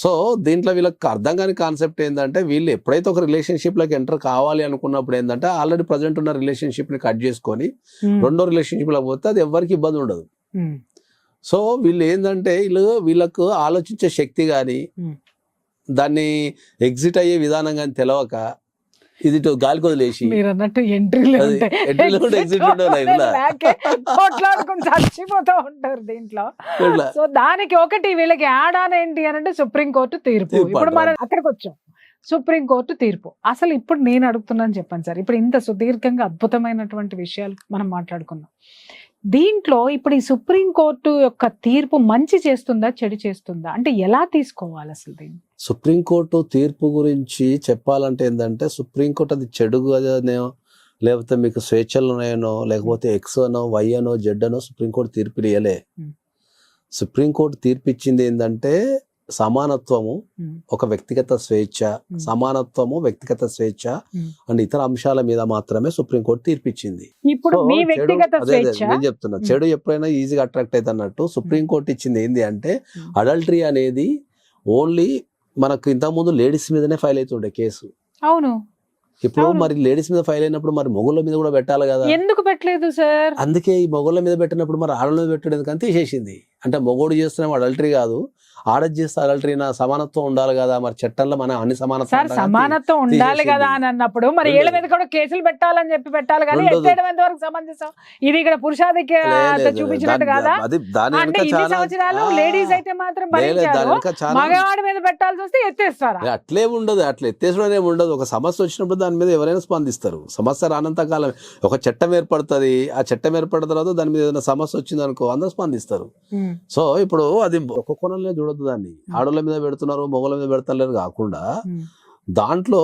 సో దీంట్లో వీళ్ళకి అర్థం కాని కాన్సెప్ట్ ఏంటంటే వీళ్ళు ఎప్పుడైతే ఒక రిలేషన్షిప్ లోకి ఎంటర్ కావాలి అనుకున్నప్పుడు ఏంటంటే ఆల్రెడీ ప్రజెంట్ ఉన్న రిలేషన్షిప్ ని కట్ చేసుకొని రెండో రిలేషన్షిప్ లో పోతే అది ఎవరికి ఇబ్బంది ఉండదు. సో వీళ్ళు ఏంటంటే వీళ్ళకు ఆలోచించే శక్తి కానీ దాన్ని ఎగ్జిట్ అయ్యే విధానం కానీ తెలవక ఇది గాలికి వదిలేసి మీరు అన్నట్టు ఎంట్రీలో ఎగ్జిట్ చచ్చిపోతూ ఉంటారు దీంట్లో. సో దానికి ఒకటి వీళ్ళకి యాడ్ ఆన్ ఏంటి అని అంటే సుప్రీంకోర్టు తీర్పు. ఇప్పుడు మనం అక్కడికి వచ్చాం, సుప్రీంకోర్టు తీర్పు. అసలు ఇప్పుడు నేను అడుగుతున్నాను చెప్పండి సార్, ఇప్పుడు ఇంత సుదీర్ఘంగా అద్భుతమైనటువంటి విషయాలు మనం మాట్లాడుకున్నాం, దీంట్లో ఇప్పుడు ఈ సుప్రీంకోర్టు యొక్క తీర్పు మంచి చేస్తుందా చెడు చేస్తుందా అంటే ఎలా తీసుకోవాలి అసలు దీన్ని? సుప్రీంకోర్టు తీర్పు గురించి చెప్పాలంటే ఏంటంటే సుప్రీంకోర్టు అది చెడుగానో లేకపోతే మీకు స్వేచ్ఛలున్నాయనో లేకపోతే ఎక్స్ అనో వై అనో జెడ్ అనో సుప్రీంకోర్టు తీర్పు ఇయ్యలే. సుప్రీంకోర్టు తీర్పు ఇచ్చింది ఏంటంటే సమానత్వము, ఒక వ్యక్తిగత స్వేచ్ఛ, సమానత్వము, వ్యక్తిగత స్వేచ్ఛ అండ్ ఇతర అంశాల మీద మాత్రమే సుప్రీంకోర్టు తీర్పిచ్చింది. ఇప్పుడు నేను చెప్తున్నా, చెడు ఎప్పుడైనా ఈజీగా అట్రాక్ట్ అయితే అన్నట్టు సుప్రీంకోర్టు ఇచ్చింది ఏంది అంటే అడల్టరీ అనేది ఓన్లీ మనకు ఇంతకుముందు లేడీస్ మీదనే ఫైల్ అవుతుండే కేసు. అవును, ఇప్పుడు మరి లేడీస్ మీద ఫైల్ అయినప్పుడు మరి మొగుళ్ళ మీద కూడా పెట్టాలి కదా, ఎందుకు పెట్టలేదు సార్? అందుకే ఈ మొగుళ్ళ మీద పెట్టినప్పుడు మరి ఆడల మీద పెట్టడం ఎందుకంటే తీసేసింది. అంటే మొగోడు చేస్తున్నాం అడల్టరీ కాదు, ఆడది చేస్తే అడల్టరీ, నా సమానత్వం ఉండాలి కదా, మరి చట్టంలో మన అన్ని సమానత్వం ఉండాలి కదా అని అన్నప్పుడు మరి ఏళ్ళ మీద కూడా కేసులు పెట్టాలని చెప్పి పెట్టాలి కానీ ఎత్తేయడం ఎంతవరకు సమంజసం? ఇది ఇక్కడ పురుషాధిక్యత చూపించినట్టు కదా. అంటే ఇన్ని సంవత్సరాలు లేడీస్ అయితే మాత్రం భరించారు, మగవాడి మీద పెట్టాల్సి వస్తే ఎత్తేస్తారు. అట్లే ఉండదు, అట్లా ఎత్తేసడం ఏమి ఉండదు. ఒక సమస్య వచ్చినప్పుడు దాని మీద ఎవరైనా స్పందిస్తారు. సమస్య రానంత కాలం ఒక చట్టం ఏర్పడుతుంది, ఆ చట్టం ఏర్పడిన తర్వాత దాని మీద ఏదైనా సమస్య వచ్చింది అనుకో అందరూ స్పందిస్తారు. సో ఇప్పుడు అది ఒక కోణంలో చూడొద్దు, దాన్ని ఆడోళ్ళ మీద పెడుతున్నారు మొగల మీద పెడతలేరు కాకుండా దాంట్లో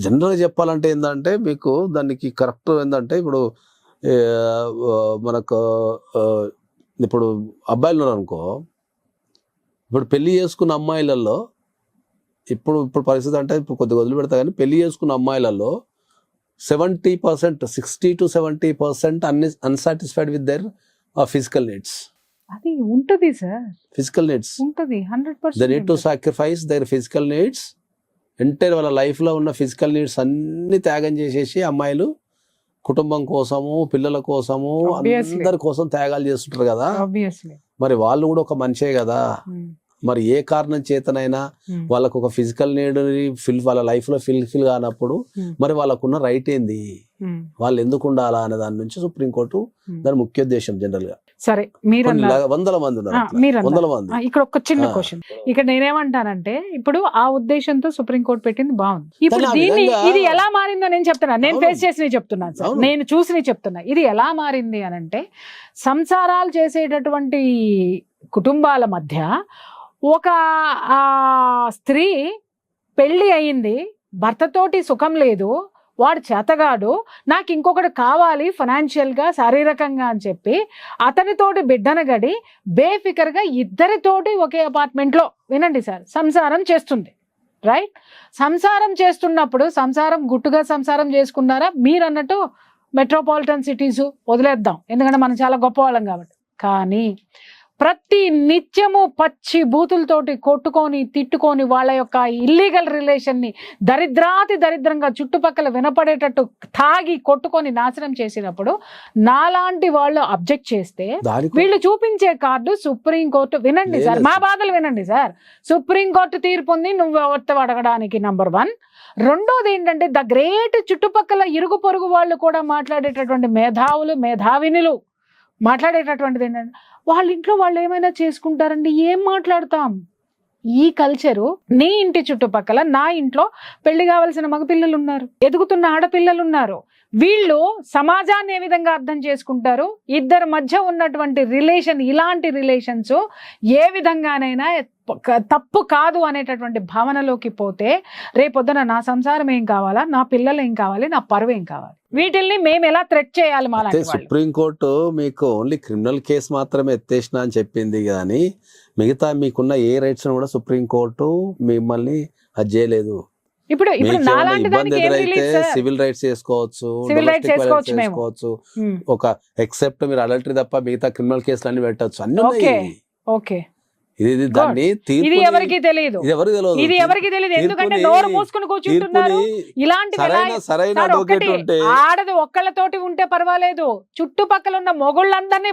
జనరల్గా చెప్పాలంటే ఏంటంటే మీకు దానికి కరెక్ట్ ఏంటంటే ఇప్పుడు మనకు ఇప్పుడు అబ్బాయిలు ఉన్నారు అనుకో, ఇప్పుడు పెళ్లి చేసుకున్న అమ్మాయిలలో ఇప్పుడు పరిస్థితి అంటే ఇప్పుడు కొద్దిగా వదిలిపెడతా కానీ పెళ్లి చేసుకున్న అమ్మాయిలలో 70%, 60 to 70% unsatisfied with their physical needs. అది ఉంటది సార్, ఫిజికల్ నీడ్స్ ఉంటది 100%. They need to sacrifice their physical needs. Entire వాళ్ళ లైఫ్లో ఉన్న ఫిజికల్ నీడ్స్ అన్ని త్యాగం చేసేసి అమ్మాయిలు కుటుంబం కోసము, పిల్లల కోసము, అందరి కోసం త్యాగాలు చేస్తుంటారు కదా. మరి వాళ్ళు కూడా ఒక మనిషే కదా. మరి ఏ కారణం చేతనైనా వాళ్ళకు ఒక ఫిజికల్ నీడ్ వాళ్ళ లైఫ్ లో ఫిల్ కానప్పుడు మరి వాళ్ళకున్న రైట్ ఏంది, వాళ్ళు ఎందుకు ఉండాలా అనే దాని నుంచి సుప్రీంకోర్టు దాని ముఖ్య ఉద్దేశం. జనరల్ గా సరే మీరు వందల మంది ఇక్కడ ఒక చిన్న క్వశ్చన్, ఇక్కడ నేనేమంటానంటే ఇప్పుడు ఆ ఉద్దేశంతో సుప్రీంకోర్టు పెట్టింది బాగుంది. ఇప్పుడు దీన్ని ఇది ఎలా మారిందో నేను చెప్తున్నా, నేను ఫేస్ చేసి చెప్తున్నాను సార్, నేను చూసి చెప్తున్నా. ఇది ఎలా మారింది అని అంటే, సంసారాలు చేసేటటువంటి కుటుంబాల మధ్య ఒక స్త్రీ పెళ్లి అయింది, భర్తతోటి సుఖం లేదు, వాడు చేతగాడు, నాకు ఇంకొకటి కావాలి ఫైనాన్షియల్గా శారీరకంగా అని చెప్పి అతనితోటి బిడ్డను గడి బేఫికర్గా ఇద్దరితోటి ఒకే అపార్ట్మెంట్లో, వినండి సార్, సంసారం చేస్తుంది. రైట్? సంసారం చేస్తున్నప్పుడు సంసారం గుట్టుగా సంసారం చేసుకున్నారా? మీరు అన్నట్టు మెట్రోపాలిటన్ సిటీస్ వదిలేద్దాం, ఎందుకంటే మనం చాలా గొప్పవాళ్ళం కాబట్టి. కానీ ప్రతి నిత్యము పచ్చి బూతులతోటి కొట్టుకొని తిట్టుకొని వాళ్ళ యొక్క ఇల్లీగల్ రిలేషన్ని దరిద్రంగా చుట్టుపక్కల వినపడేటట్టు తాగి కొట్టుకొని నాశనం చేసినప్పుడు నాలాంటి వాళ్ళు అబ్జెక్ట్ చేస్తే వీళ్ళు చూపించే కార్డు సుప్రీంకోర్టు, వినండి సార్, మా బాధలు వినండి సార్, సుప్రీంకోర్టు తీర్పు ఉంది నువ్వు ఎవరితో అడగడానికి, నంబర్ 1. రెండోది ఏంటంటే ద గ్రేట్ చుట్టుపక్కల ఇరుగు పొరుగు వాళ్ళు కూడా మాట్లాడేటటువంటి మేధావినులు మాట్లాడేటటువంటిది ఏంటంటే, వాళ్ళ ఇంట్లో వాళ్ళు ఏమైనా చేసుకుంటారండి, ఏం మాట్లాడతాం? ఈ కల్చరు నీ ఇంటి చుట్టుపక్కల, నా ఇంట్లో పెళ్లి కావాల్సిన మగపిల్లలు ఉన్నారు, ఎదుగుతున్న ఆడపిల్లలు ఉన్నారు. వీళ్ళు సమాజాన్ని ఏ విధంగా అర్థం చేసుకుంటారు? ఇద్దరి మధ్య ఉన్నటువంటి రిలేషన్, ఇలాంటి రిలేషన్స్ ఏ విధంగానైనా తప్పు కాదు అనేటటువంటి భావనలోకి పోతే రేపొద్దున నా సంసారం ఏం కావాలా, నా పిల్లలు ఏం కావాలి, నా పరువు ఏం కావాలి, వీటిల్ని మేము ఎలా థ్రెట్ చేయాలి? సుప్రీంకోర్టు మీకు ఓన్లీ క్రిమినల్ కేసు మాత్రమే ఎత్తేసిన అని చెప్పింది కానీ మిగతా మీకున్న ఏ రైట్స్ కూడా సుప్రీంకోర్టు మిమ్మల్ని అది చేయలేదు. ఇప్పుడు ఇబ్బంది ఎదురైతే సివిల్ రైట్స్ చేసుకోవచ్చు, చేసుకోవచ్చు. ఒక ఎక్సెప్ట్ మీరు అడల్టరీ తప్ప మిగతా క్రిమినల్ కేసులు అన్ని పెట్టచ్చు, అన్ని ఓకే. ఇది దాన్ని ఇది ఎవరికి తెలియదు, ఇది ఎవరికి తెలియదు, ఎందుకంటే నోరు మూసుకుని కూర్చుంటున్నారు. ఇలాంటి ఆడది ఒక్కళ్ళతోటి ఉంటే పర్వాలేదు, చుట్టుపక్కల ఉన్న మొగుళ్ళందరినీ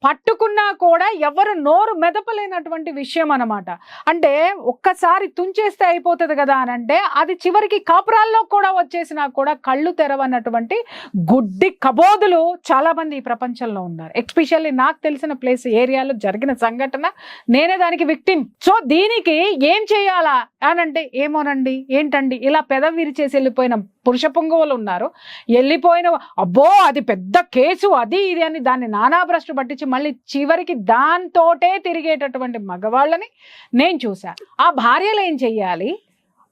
పట్టుకున్నా కూడా ఎవరు నోరు మెదపలేనటువంటి విషయం అన్నమాట. అంటే ఒక్కసారి తుంచేస్తే అయిపోతుంది కదా అని అంటే, అది చివరికి కాపురాల్లో కూడా వచ్చేసినా కూడా కళ్ళు తెరవన్నటువంటి గుడ్డి కబోదులు చాలా మంది ఈ ప్రపంచంలో ఉన్నారు. ఎస్పెషల్లీ నాకు తెలిసిన ప్లేస్ ఏరియాలో జరిగిన సంఘటన, నేనే దానికి విక్టిమ్. సో దీనికి ఏం చేయాలా అనంటే, ఏమోనండి ఏంటండి ఇలా పెదవి విరిచేసి వెళ్ళిపోయిన పురుష పొంగువులు ఉన్నారు, వెళ్ళిపోయిన అబ్బో అది పెద్ద కేసు అది ఇది అని దాన్ని నానాభ్రష్టు పట్టించి మళ్ళీ చివరికి దాంతోటే తిరిగేటటువంటి మగవాళ్ళని నేను చూసా. ఆ భార్యలు ఏం చెయ్యాలి,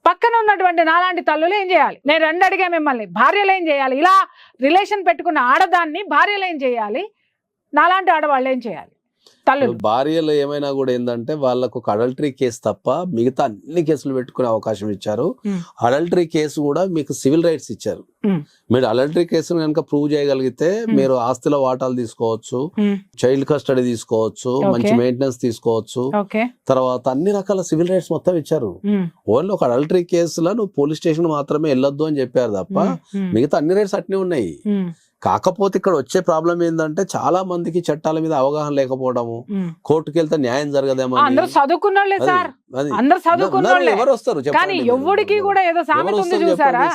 పక్కన ఉన్నటువంటి నాలాంటి తల్లులు ఏం చేయాలి? నేను రెండు అడిగా మిమ్మల్ని, భార్యలు ఏం చేయాలి? ఇలా రిలేషన్ పెట్టుకున్న ఆడదాన్ని భార్యలు ఏం చేయాలి, నాలాంటి ఆడవాళ్ళు ఏం చేయాలి? భార్యలు ఏమైనా కూడా ఏంటంటే వాళ్ళకు ఒక అడల్టరీ కేసు తప్ప మిగతా అన్ని కేసులు పెట్టుకునే అవకాశం ఇచ్చారు. అడల్టరీ కేసు కూడా మీకు సివిల్ రైట్స్ ఇచ్చారు. మీరు అడల్టరీ కేసును కనుక ప్రూవ్ చేయగలిగితే మీరు ఆస్తిలో వాటాలు తీసుకోవచ్చు, చైల్డ్ కస్టడీ తీసుకోవచ్చు, మంచి మెయింటెనెన్స్ తీసుకోవచ్చు, తర్వాత అన్ని రకాల సివిల్ రైట్స్ మొత్తం ఇచ్చారు. ఓన్లీ ఒక అడల్టరీ కేసులో నువ్వు పోలీస్ స్టేషన్ మాత్రమే వెళ్ళొద్దు అని చెప్పారు తప్ప మిగతా అన్ని రైట్స్ అట్నే ఉన్నాయి. కాకపోతే ఇక్కడ వచ్చే ప్రాబ్లం ఏంటంటే చాలా మందికి చట్టాల మీద అవగాహన లేకపోవడము, కోర్టుకి వెళ్తే న్యాయం జరగదేమో. ఎవరు వస్తారు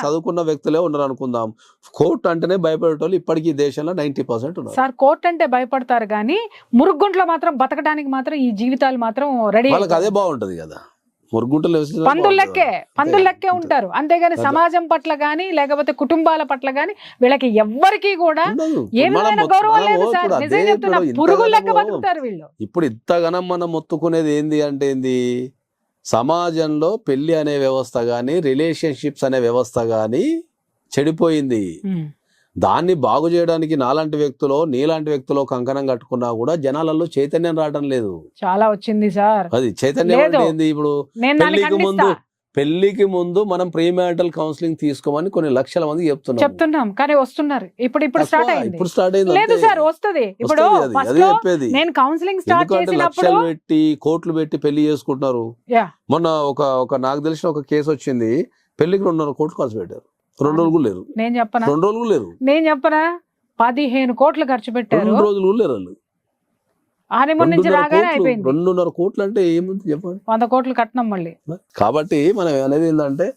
చదువుకున్న వ్యక్తులే ఉన్నారు అనుకుందాం. కోర్టు అంటేనే భయపడేటోళ్ళు ఇప్పటికీ దేశంలో 90% ఉన్నారు. సార్ కోర్టు అంటే భయపడతారు కానీ మురుగుంట్లో మాత్రం బతకడానికి మాత్రం ఈ జీవితాలు మాత్రం రెడీ, వాళ్ళకి అదే బాగుంటది కదా. పందులకే ఉంటారు, అంతేగాని సమాజం పట్ల గానీ లేకపోతే కుటుంబాల పట్ల గానీ వీళ్ళకి ఎవ్వరికి కూడా ఏమైనా గౌరవం లేదు సార్. నిజంగా చెప్తున్నా, పురుగులు లెక్క బతుకుతారు వీళ్ళు. ఇప్పుడు ఇంతగానం మనం మొత్తుకునేది ఏంది అంటే ఏంది, సమాజంలో పెళ్లి అనే వ్యవస్థ కానీ రిలేషన్షిప్స్ అనే వ్యవస్థ కానీ చెడిపోయింది. దాన్ని బాగు చేయడానికి నాలాంటి వ్యక్తులో నీలాంటి వ్యక్తులో కంకణం కట్టుకున్నా కూడా జనాలలో చైతన్యం రావడం లేదు. చాలా వచ్చింది సార్. అది చైతన్యం లేదు. అంటే ఏంది? ఇప్పుడు నేను దాన్ని ఖండిస్తా. పెళ్లికి ముందు మనం ప్రీమారిటల్ కౌన్సిలింగ్ తీసుకోమని కొన్ని లక్షల మంది చెప్తున్నాం కానీ వస్తున్నారు. ఇప్పుడు స్టార్ట్ అయింది. ఇప్పుడు స్టార్ట్ అయింది. లేదు సార్, వస్తది. ఇప్పుడు అదే చెప్పేది. నేను కౌన్సిలింగ్ స్టార్ట్ చేసినప్పుడు లక్షలు పెట్టి కోట్లు పెట్టి పెళ్లి చేసుకుంటున్నారు. మొన్న ఒక నాకు తెలిసిన ఒక కేసు వచ్చింది. పెళ్లికి 2.5 కోట్లు ఖర్చు పెట్టారు. 2 రోజులు లేరు. నేను చెప్పనా 2 రోజులు లేరు. నేను చెప్పనా 15 కోట్లు ఖర్చు పెట్టారు. 2 రోజులు లేరు వాళ్ళు. హనీమూన్ నుంచి రాగానే అయిపోయింది. 2.5 కోట్లు అంటే ఏముంది చెప్పండి. 100 కోట్లు కట్నం మళ్ళీ. కాబట్టి మనం అనేది ఏంటంటే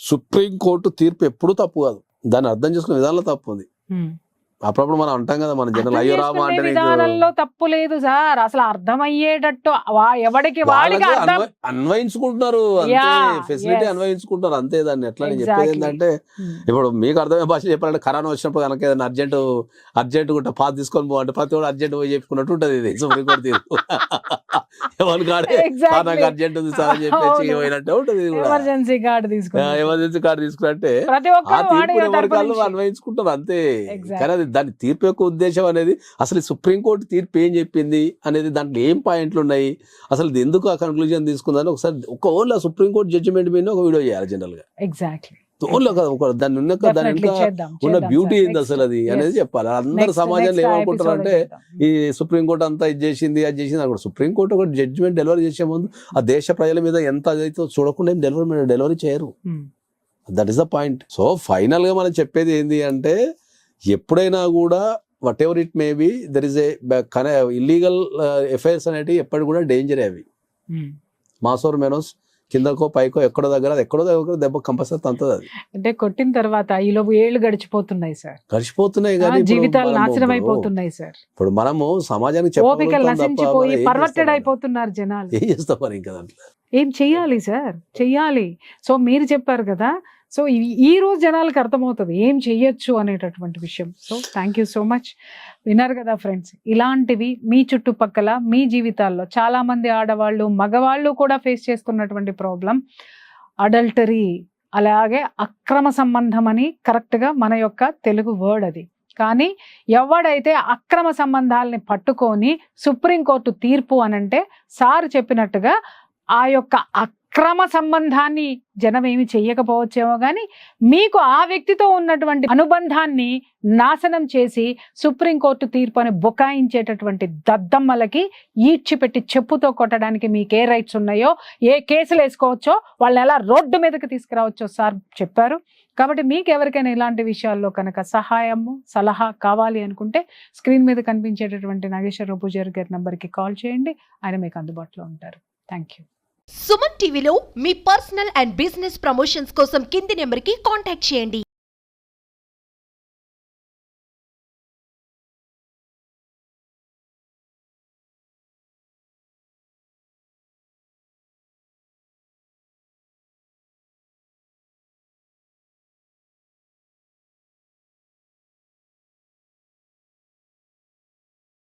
సుప్రీం కోర్టు తీర్పు ఎప్పుడు తప్పు కాదు, దాన్ని అర్థం చేసుకునే విధానంలో తప్పు ఉంది. అప్పుడప్పుడు మనం అంటాం కదా మన జనాలు అయ్యో రామా అంటే విధానంలో తప్పు లేదు సార్, అసలు అర్థమయ్యేటట్టు ఎవడికి వాడికి అన్వయించుకుంటున్నారు, ఫెసిలిటీ అన్వయించుకుంటున్నారు అంతే. దాన్ని ఎట్లా నేను చెప్పేది ఏంటంటే ఇప్పుడు మీకు అర్థమయ్యే భాష చెప్పాలంటే కరోనా వచ్చినప్పుడు కనుక ఏదైనా అర్జెంట్ ఉంటే పాత తీసుకొని పోవంటే ప్రతి ఒక్కరు అర్జెంట్ పోయి చెప్పుకున్నట్టు ఉంటుంది ఇది సుప్రీంకోర్టు తీర్పు. ఎవరి కాడే నాకు అర్జెంట్ ఉంది సార్ అని చెప్పేసి పోయినట్టే ఉంటుంది. ఎమర్జెన్సీ కార్డు తీసుకున్నట్టే ఆ తీర్పు ఎవరి కాళ్ళు అన్వయించుకుంటారు అంతే. కానీ దాని తీర్పు యొక్క ఉద్దేశం అనేది అసలు సుప్రీంకోర్టు తీర్పు ఏం చెప్పింది అనేది, దాంట్లో ఏం పాయింట్లు ఉన్నాయి, అసలు ఎందుకు ఆ కన్క్లూజన్ తీసుకుందని ఒకసారి ఓన్లీ సుప్రీంకోర్టు జడ్జిమెంట్ మీద ఒక వీడియో చేయాలి జనరల్ గా. ఎగ్జాక్ట్లీ దాని ఉన్న బ్యూటీ ఏంది అసలు అది అనేది చెప్పాలి. అందరు సమాజంలో ఏమనుకుంటారు అంటే ఈ సుప్రీంకోర్టు అంతా ఇది చేసింది అది చేసింది అనుకుంటారు. సుప్రీంకోర్టు ఒక జడ్జిమెంట్ డెలివరీ చేసే ముందు ఆ దేశ ప్రజల మీద ఎంత అదైతే చూడకుండా ఏం డెలివరీ చేయరు. That is the point. So final గా మనం చెప్పేది ఏంటి అంటే ఎప్పుడైనా కూడా whatever it may be there is a illegal affairs అనేవి ఎప్పటి కూడా డేంజరే. అవి మాసోర్ మెనోస్ కిందకో పైకో ఎక్కడో దగ్గర దెబ్బ కంపల్సరీ తంతది. అది అంటే కొట్టిన తర్వాత ఈలోపు ఏళ్ళు గడిచిపోతున్నాయి సార్, గడిచిపోతున్నాయి కానీ జీవితాలు నాశనం అయిపోతున్నాయి సార్. ఇప్పుడు మనము సమాజానికి నశించిపోయి పర్వర్టెడ్ అయిపోతున్నారు జనాలు. ఏం చేస్తాం మరి ఇంకా దాంట్లో ఏం చెయ్యాలి సార్, చెయ్యాలి. సో మీరు చెప్పారు కదా, సో ఈ రోజు జనాలకు అర్థమవుతుంది ఏం చెయ్యొచ్చు అనేటటువంటి విషయం. So thank you so much. విన్నారు కదా ఫ్రెండ్స్, ఇలాంటివి మీ చుట్టుపక్కల మీ జీవితాల్లో చాలా మంది ఆడవాళ్ళు మగవాళ్ళు కూడా ఫేస్ చేస్తున్నటువంటి ప్రాబ్లం అడల్టరీ, అలాగే అక్రమ సంబంధం అని కరెక్ట్గా మన యొక్క తెలుగు వర్డ్ అది. కానీ ఎవడైతే అక్రమ సంబంధాలని పట్టుకొని సుప్రీంకోర్టు తీర్పు అనంటే సార్ చెప్పినట్టుగా ఆ యొక్క అక్రమ సంబంధాన్ని జనం ఏమి చెయ్యకపోవచ్చేమో కానీ మీకు ఆ వ్యక్తితో ఉన్నటువంటి అనుబంధాన్ని నాశనం చేసి సుప్రీంకోర్టు తీర్పు అని బుకాయించేటటువంటి దద్దమ్మలకి ఈడ్చిపెట్టి చెప్పుతో కొట్టడానికి మీకు ఏ రైట్స్ ఉన్నాయో, ఏ కేసులు వేసుకోవచ్చో, వాళ్ళని ఎలా రోడ్డు మీదకి తీసుకురావచ్చో సార్ చెప్పారు. కాబట్టి మీకు ఎవరికైనా ఇలాంటి విషయాల్లో కనుక సహాయము సలహా కావాలి అనుకుంటే స్క్రీన్ మీద కనిపించేటటువంటి నాగేశ్వరరావు పూజారి గారి నంబర్కి కాల్ చేయండి, ఆయన మీకు అందుబాటులో ఉంటారు. Thank you. సుమన్ టీవీలో మీ పర్సనల్ అండ్ బిజినెస్ ప్రమోషన్స్ కోసం కింది నెంబర్కి కాంటాక్ట్ చేయండి.